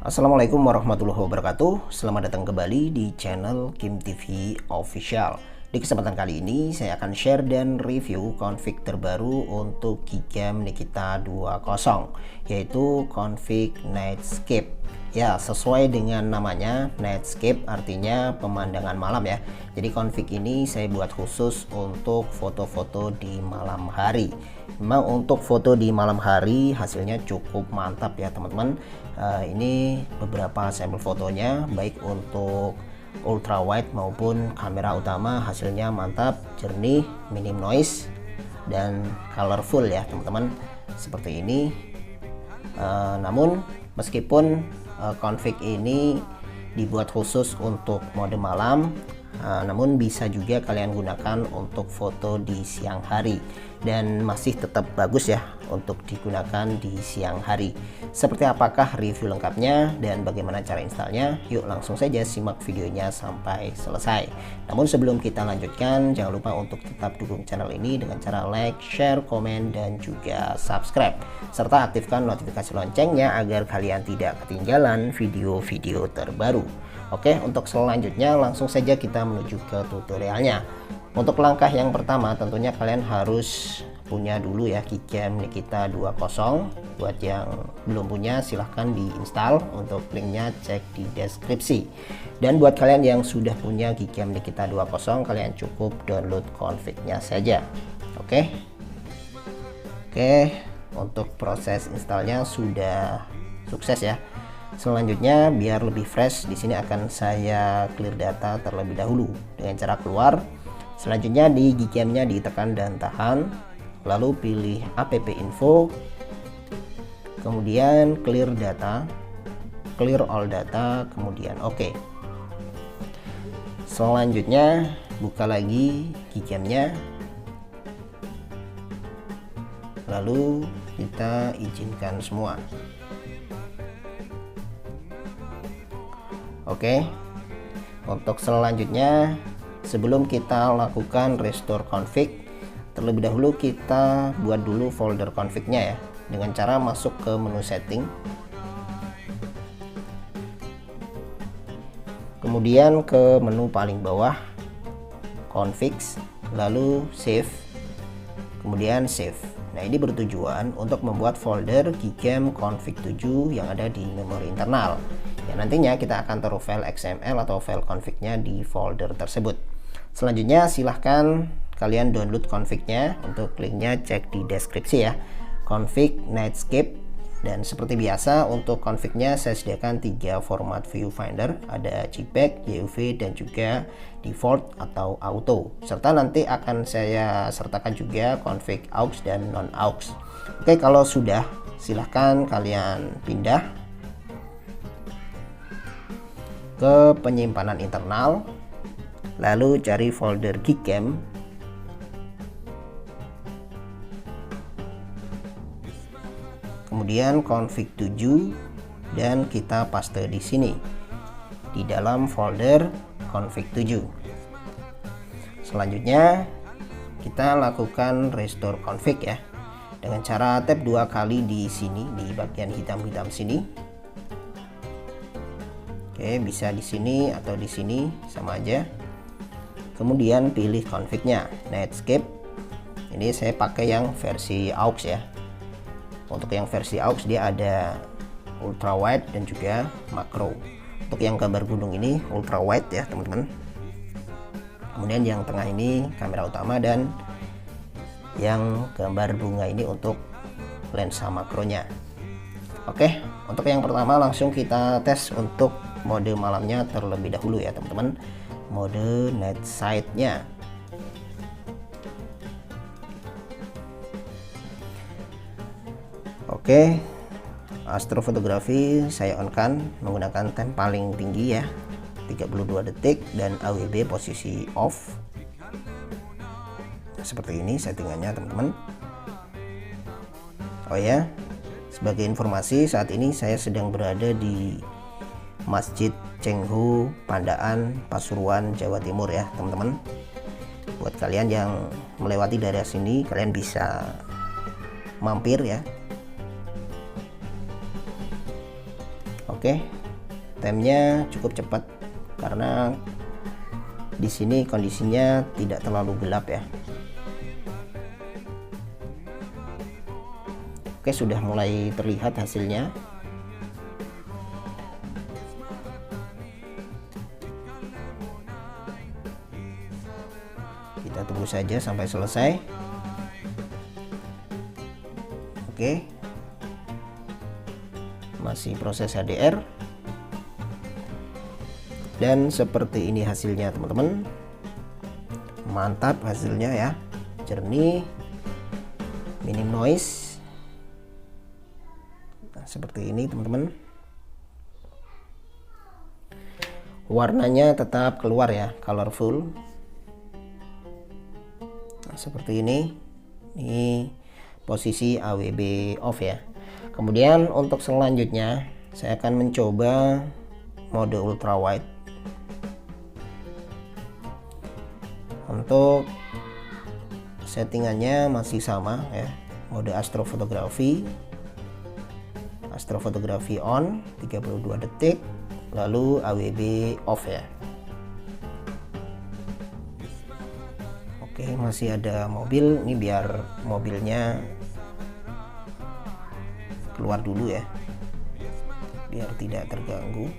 Assalamualaikum warahmatullahi wabarakatuh. Selamat datang kembali di channel Kim TV Official. Di kesempatan kali ini saya akan share dan review config terbaru untuk Gcam Nikita 20, yaitu config Nightscape. Ya, sesuai dengan namanya, Nightscape artinya pemandangan malam ya. Jadi config ini saya buat khusus untuk foto-foto di malam hari. Memang untuk foto di malam hari hasilnya cukup mantap ya teman-teman. Ini beberapa sampel fotonya, baik untuk ultra wide maupun kamera utama, hasilnya mantap, jernih, minim noise, dan colorful ya teman-teman, seperti ini. Namun meskipun config ini dibuat khusus untuk mode malam, namun bisa juga kalian gunakan untuk foto di siang hari dan masih tetap bagus ya untuk digunakan di siang hari. Seperti apakah review lengkapnya dan bagaimana cara installnya? Yuk langsung saja simak videonya sampai selesai. Namun sebelum kita lanjutkan, jangan lupa untuk tetap dukung channel ini dengan cara like, share, komen, dan juga subscribe, serta aktifkan notifikasi loncengnya agar kalian tidak ketinggalan video-video terbaru. Oke, untuk selanjutnya langsung saja kita menuju ke tutorialnya. Untuk langkah yang pertama tentunya kalian harus punya dulu ya Gcam Nikita 20. Buat yang belum punya silahkan diinstal, untuk linknya cek di deskripsi. Dan buat kalian yang sudah punya Gcam Nikita 20, kalian cukup download config-nya saja. Oke, untuk proses installnya sudah sukses ya. Selanjutnya biar lebih fresh, di sini akan saya clear data terlebih dahulu dengan cara keluar. Selanjutnya di Gcam-nya ditekan dan tahan, lalu pilih app info, kemudian clear data, clear all data, kemudian oke. Selanjutnya buka lagi Gcam-nya, lalu kita izinkan semua. Oke, untuk selanjutnya sebelum kita lakukan restore config, terlebih dahulu kita buat dulu folder config-nya ya, dengan cara masuk ke menu setting, kemudian ke menu paling bawah config, lalu save, kemudian save. Nah, ini bertujuan untuk membuat folder Gcam config 7 yang ada di memori internal. Ya, nantinya kita akan taruh file XML atau file config-nya di folder tersebut. Selanjutnya silahkan kalian download config-nya, untuk linknya cek di deskripsi ya. Config Nightscape. Dan seperti biasa untuk config-nya saya sediakan 3 format viewfinder, ada JPEG, YUV, dan juga default atau auto. Serta nanti akan saya sertakan juga config aux dan non aux. Oke, kalau sudah silahkan kalian pindah ke penyimpanan internal, lalu cari folder Gcam, kemudian config 7, dan kita paste di sini di dalam folder config 7. Selanjutnya kita lakukan restore config ya, dengan cara tap 2 kali di sini di bagian hitam-hitam sini. Oke, bisa di sini atau di sini sama aja. Kemudian pilih config-nya Nightscape. Ini saya pakai yang versi aux ya. Untuk yang versi aux dia ada ultra wide dan juga makro. Untuk yang gambar gunung ini ultra wide ya teman-teman. Kemudian yang tengah ini kamera utama, dan yang gambar bunga ini untuk lensa makronya. Oke, untuk yang pertama langsung kita tes untuk mode malamnya terlebih dahulu ya teman-teman, mode night sight-nya. Oke, astrofotografi saya on kan menggunakan time paling tinggi ya, 32 detik, dan AWB posisi off. Seperti ini settingannya teman-teman. Oh ya, sebagai informasi saat ini saya sedang berada di Masjid Cengho, Pandaan, Pasuruan, Jawa Timur ya teman-teman. Buat kalian yang melewati daerah sini, kalian bisa mampir ya. Oke, temnya cukup cepat karena di sini kondisinya tidak terlalu gelap ya. Oke, sudah mulai terlihat hasilnya. Kita tunggu saja sampai selesai. Oke, masih proses HDR. Dan seperti ini hasilnya teman-teman. Mantap hasilnya ya, jernih, minim noise. Nah, seperti ini teman-teman. Warnanya tetap keluar ya, colorful. Nah, seperti ini. Ini posisi AWB off ya. Kemudian untuk selanjutnya saya akan mencoba mode ultra wide. Untuk settingannya masih sama ya, mode astrofotografi on 32 detik, lalu AWB off ya. Oke, masih ada mobil, ini biar mobilnya keluar dulu ya, biar tidak terganggu.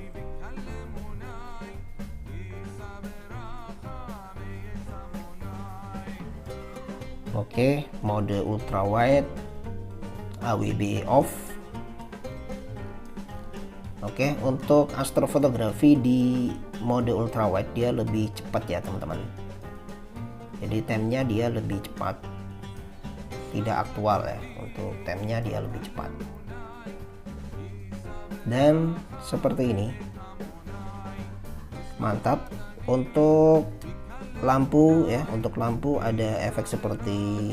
Oke, mode ultra wide AWB off. Oke, untuk astrofotografi di mode ultra wide dia lebih cepat ya teman-teman. Jadi temnya dia lebih cepat, tidak aktual ya. Untuk temnya dia lebih cepat. Dan seperti ini, mantap. Untuk lampu ya, untuk lampu ada efek seperti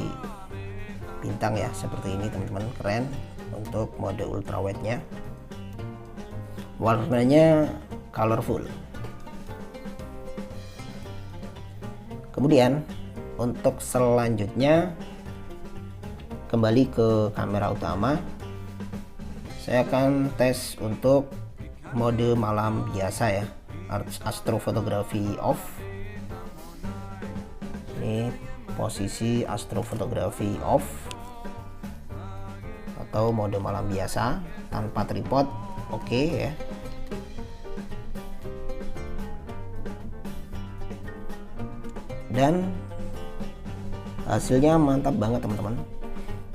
bintang ya, seperti ini teman-teman, keren. Untuk mode ultra wide nya warnanya colorful. Kemudian untuk selanjutnya kembali ke kamera utama, saya akan tes untuk mode malam biasa ya, astrofotografi off. Ini posisi astrofotografi off atau mode malam biasa tanpa tripod. Oke ya. Dan hasilnya mantap banget teman-teman,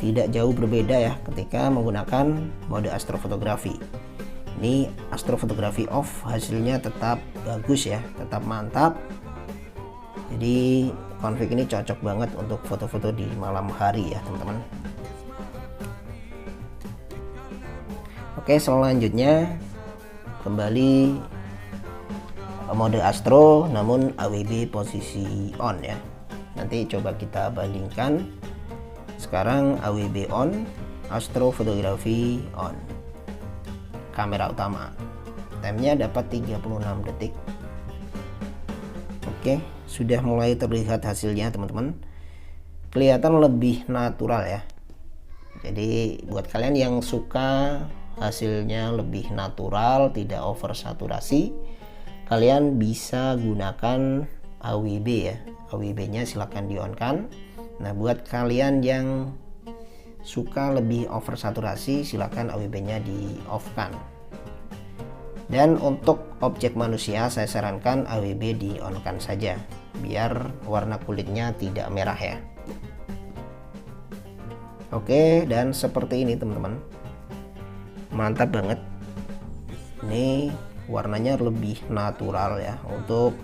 tidak jauh berbeda ya ketika menggunakan mode astrofotografi. Ini astrofotografi off hasilnya tetap bagus ya, tetap mantap. Jadi config ini cocok banget untuk foto-foto di malam hari ya teman-teman. Oke, selanjutnya kembali mode astro namun AWB posisi on ya. Nanti coba kita bandingkan. Sekarang AWB on, astrofotografi on. Kamera utama, temnya dapat 36 detik. Oke, sudah mulai terlihat hasilnya teman-teman. Kelihatan lebih natural ya. Jadi buat kalian yang suka hasilnya lebih natural, tidak over saturasi, kalian bisa gunakan AWB ya. AWB nya silahkan di on kan. Nah, buat kalian yang suka lebih over saturasi, silahkan AWB nya di off kan. Dan untuk objek manusia saya sarankan AWB di on kan saja, biar warna kulitnya tidak merah ya. Oke, dan seperti ini teman-teman, mantap banget. Ini warnanya lebih natural ya. Untuk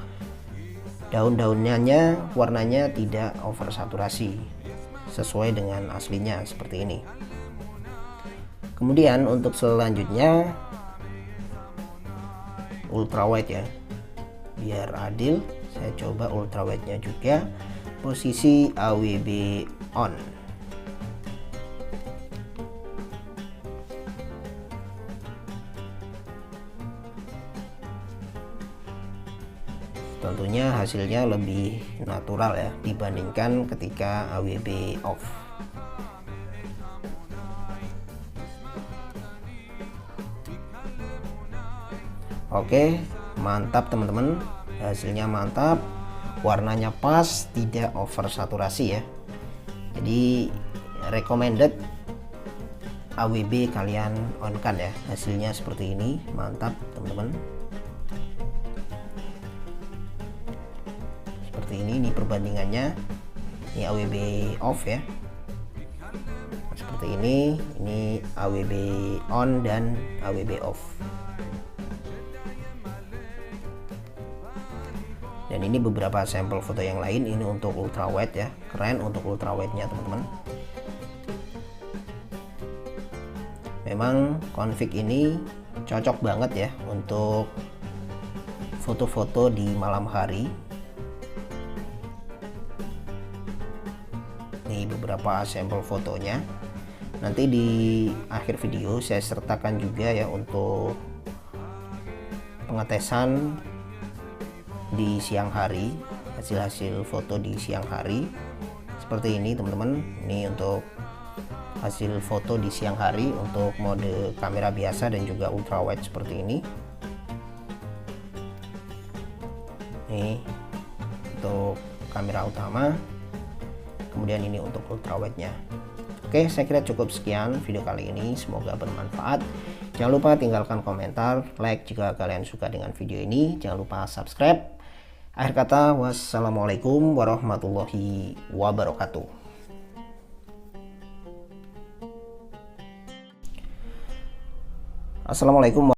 daun-daunnya warnanya tidak over saturasi, sesuai dengan aslinya seperti ini. Kemudian untuk selanjutnya ultra wide ya, biar adil saya coba ultra wide nya juga, posisi AWB on. Tentunya hasilnya lebih natural ya dibandingkan ketika AWB off. Oke, mantap teman-teman, hasilnya mantap, warnanya pas, tidak over saturasi ya. Jadi recommended AWB kalian on kan ya. Hasilnya seperti ini, mantap teman-teman. Seperti ini perbandingannya. Ini AWB off ya. Seperti ini AWB on dan AWB off. Dan ini beberapa sampel foto yang lain, ini untuk ultrawide ya, keren untuk ultrawide nya teman-teman. Memang config ini cocok banget ya untuk foto-foto di malam hari. Ini beberapa sampel fotonya, nanti di akhir video saya sertakan juga ya untuk pengetesan di siang hari, hasil-hasil foto di siang hari seperti ini teman-teman. Ini untuk hasil foto di siang hari untuk mode kamera biasa dan juga ultrawide seperti ini. Ini untuk kamera utama, kemudian ini untuk ultrawide nya. Oke, saya kira cukup sekian video kali ini, semoga bermanfaat. Jangan lupa tinggalkan komentar, like jika kalian suka dengan video ini, jangan lupa subscribe. Akhir kata, wassalamualaikum warahmatullahi wabarakatuh. Assalamualaikum.